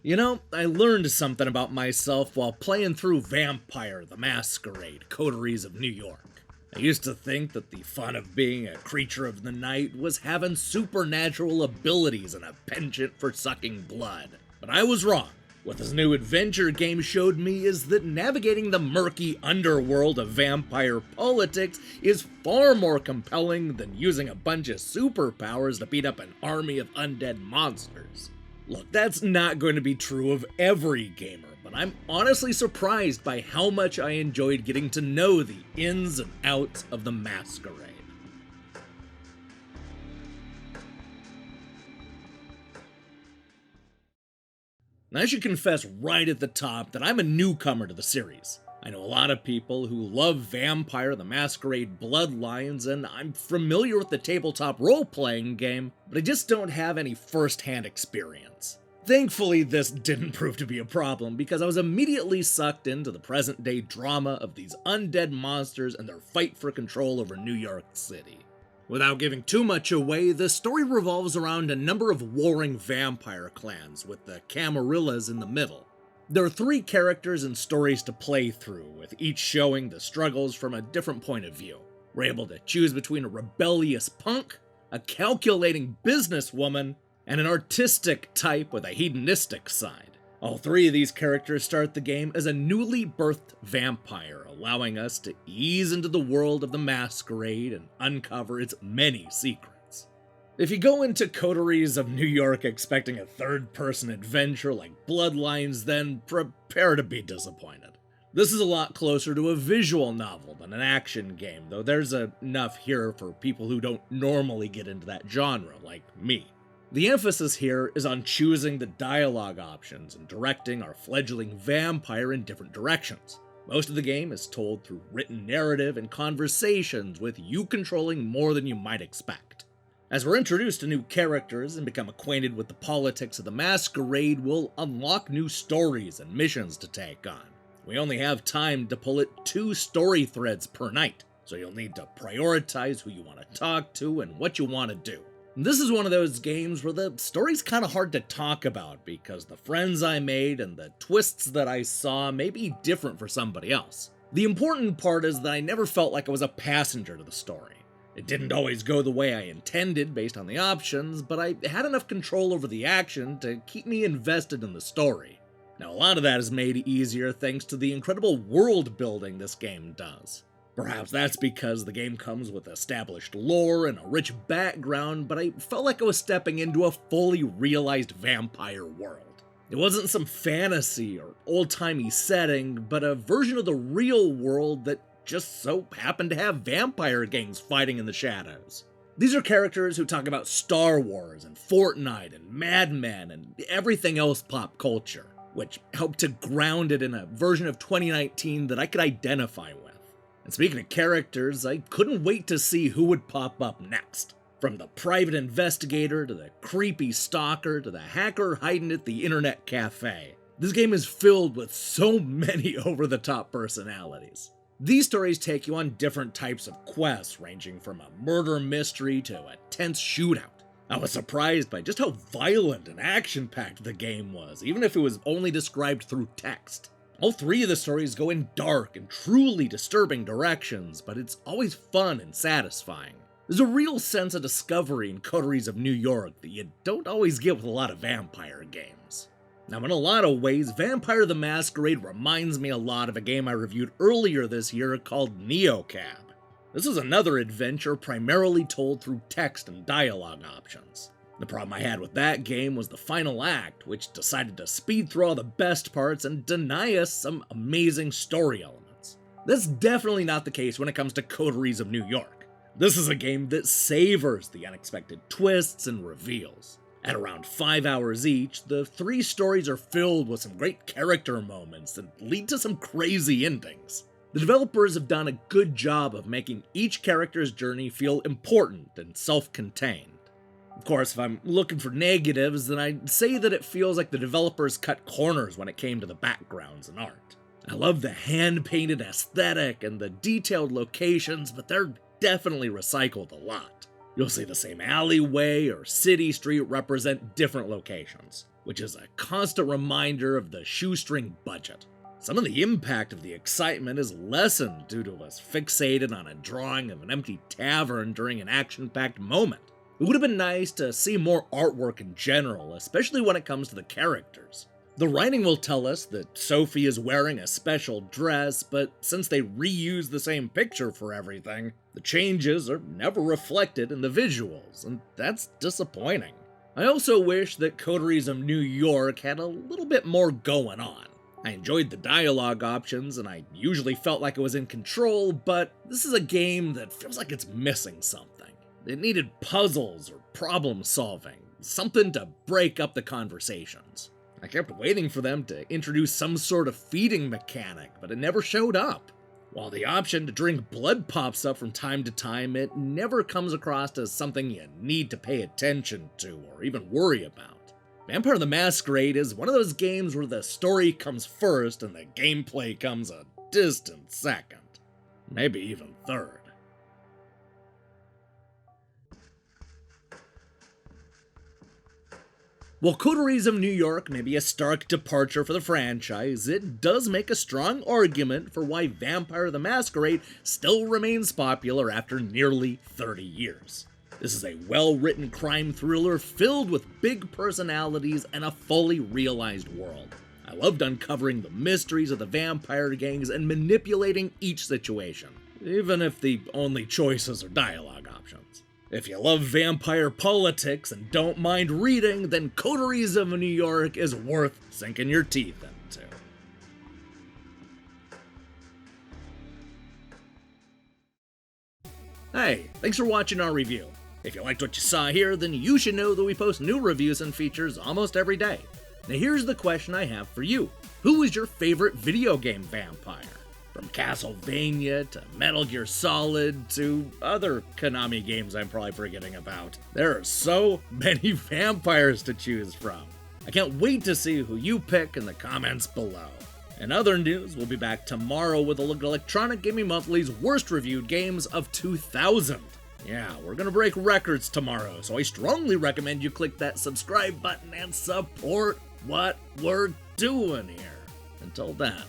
I learned something about myself while playing through Vampire the Masquerade, Coteries of New York. I used to think that the fun of being a creature of the night was having supernatural abilities and a penchant for sucking blood. But I was wrong. What this new adventure game showed me is that navigating the murky underworld of vampire politics is far more compelling than using a bunch of superpowers to beat up an army of undead monsters. Look, that's not going to be true of every gamer, but I'm honestly surprised by how much I enjoyed getting to know the ins and outs of the Masquerade. And I should confess right at the top that I'm a newcomer to the series. I know a lot of people who love Vampire the Masquerade Bloodlines, and I'm familiar with the tabletop role-playing game, but I just don't have any first-hand experience. Thankfully, this didn't prove to be a problem, because I was immediately sucked into the present-day drama of these undead monsters and their fight for control over New York City. Without giving too much away, the story revolves around a number of warring vampire clans, with the Camarillas in the middle. There are 3 characters and stories to play through, with each showing the struggles from a different point of view. We're able to choose between a rebellious punk, a calculating businesswoman, and an artistic type with a hedonistic side. All 3 of these characters start the game as a newly birthed vampire, allowing us to ease into the world of the Masquerade and uncover its many secrets. If you go into Coteries of New York expecting a third-person adventure like Bloodlines, then prepare to be disappointed. This is a lot closer to a visual novel than an action game, though there's enough here for people who don't normally get into that genre, like me. The emphasis here is on choosing the dialogue options and directing our fledgling vampire in different directions. Most of the game is told through written narrative and conversations, with you controlling more than you might expect. As we're introduced to new characters and become acquainted with the politics of the Masquerade, we'll unlock new stories and missions to take on. We only have time to pull at 2 story threads per night, so you'll need to prioritize who you want to talk to and what you want to do. This is one of those games where the story's kind of hard to talk about because the friends I made and the twists that I saw may be different for somebody else. The important part is that I never felt like I was a passenger to the story. It didn't always go the way I intended based on the options, but I had enough control over the action to keep me invested in the story. Now, a lot of that is made easier thanks to the incredible world building this game does. Perhaps that's because the game comes with established lore and a rich background, but I felt like I was stepping into a fully realized vampire world. It wasn't some fantasy or old-timey setting, but a version of the real world that just so happened to have vampire gangs fighting in the shadows. These are characters who talk about Star Wars and Fortnite and Mad Men and everything else pop culture, which helped to ground it in a version of 2019 that I could identify with. And speaking of characters, I couldn't wait to see who would pop up next. From the private investigator to the creepy stalker to the hacker hiding at the internet cafe. This game is filled with so many over-the-top personalities. These stories take you on different types of quests, ranging from a murder mystery to a tense shootout. I was surprised by just how violent and action-packed the game was, even if it was only described through text. All 3 of the stories go in dark and truly disturbing directions, but it's always fun and satisfying. There's a real sense of discovery in Coteries of New York that you don't always get with a lot of vampire games. Now, in a lot of ways, Vampire the Masquerade reminds me a lot of a game I reviewed earlier this year called Neocab. This is another adventure primarily told through text and dialogue options. The problem I had with that game was the final act, which decided to speed through all the best parts and deny us some amazing story elements. That's definitely not the case when it comes to Coteries of New York. This is a game that savors the unexpected twists and reveals. At around 5 hours each, the 3 stories are filled with some great character moments that lead to some crazy endings. The developers have done a good job of making each character's journey feel important and self-contained. Of course, if I'm looking for negatives, then I'd say that it feels like the developers cut corners when it came to the backgrounds and art. I love the hand-painted aesthetic and the detailed locations, but they're definitely recycled a lot. You'll see the same alleyway or city street represent different locations. which is a constant reminder of the shoestring budget. Some of the impact of the excitement is lessened due to us fixated on a drawing of an empty tavern during an action-packed moment. It would have been nice to see more artwork in general, especially when it comes to the characters. The writing will tell us that Sophie is wearing a special dress, but since they reuse the same picture for everything, the changes are never reflected in the visuals, and that's disappointing. I also wish that Coteries of New York had a little bit more going on. I enjoyed the dialogue options, and I usually felt like I was in control, but this is a game that feels like it's missing something. It needed puzzles or problem solving, something to break up the conversations. I kept waiting for them to introduce some sort of feeding mechanic, but it never showed up. While the option to drink blood pops up from time to time, it never comes across as something you need to pay attention to or even worry about. Vampire the Masquerade is one of those games where the story comes first and the gameplay comes a distant second, maybe even third. While Coteries of New York may be a stark departure for the franchise, it does make a strong argument for why Vampire the Masquerade still remains popular after nearly 30 years. This is a well-written crime thriller filled with big personalities and a fully realized world. I loved uncovering the mysteries of the vampire gangs and manipulating each situation, even if the only choices are dialogue options. If you love vampire politics and don't mind reading, then Coteries of New York is worth sinking your teeth into. Hey, thanks for watching our review. If you liked what you saw here, then you should know that we post new reviews and features almost every day. Now here's the question I have for you. Who is your favorite video game vampire? From Castlevania to Metal Gear Solid to other Konami games I'm probably forgetting about. There are so many vampires to choose from. I can't wait to see who you pick in the comments below. In other news, we'll be back tomorrow with a look at Electronic Gaming Monthly's worst reviewed games of 2000. Yeah, we're gonna break records tomorrow, so I strongly recommend you click that subscribe button and support what we're doing here. Until then.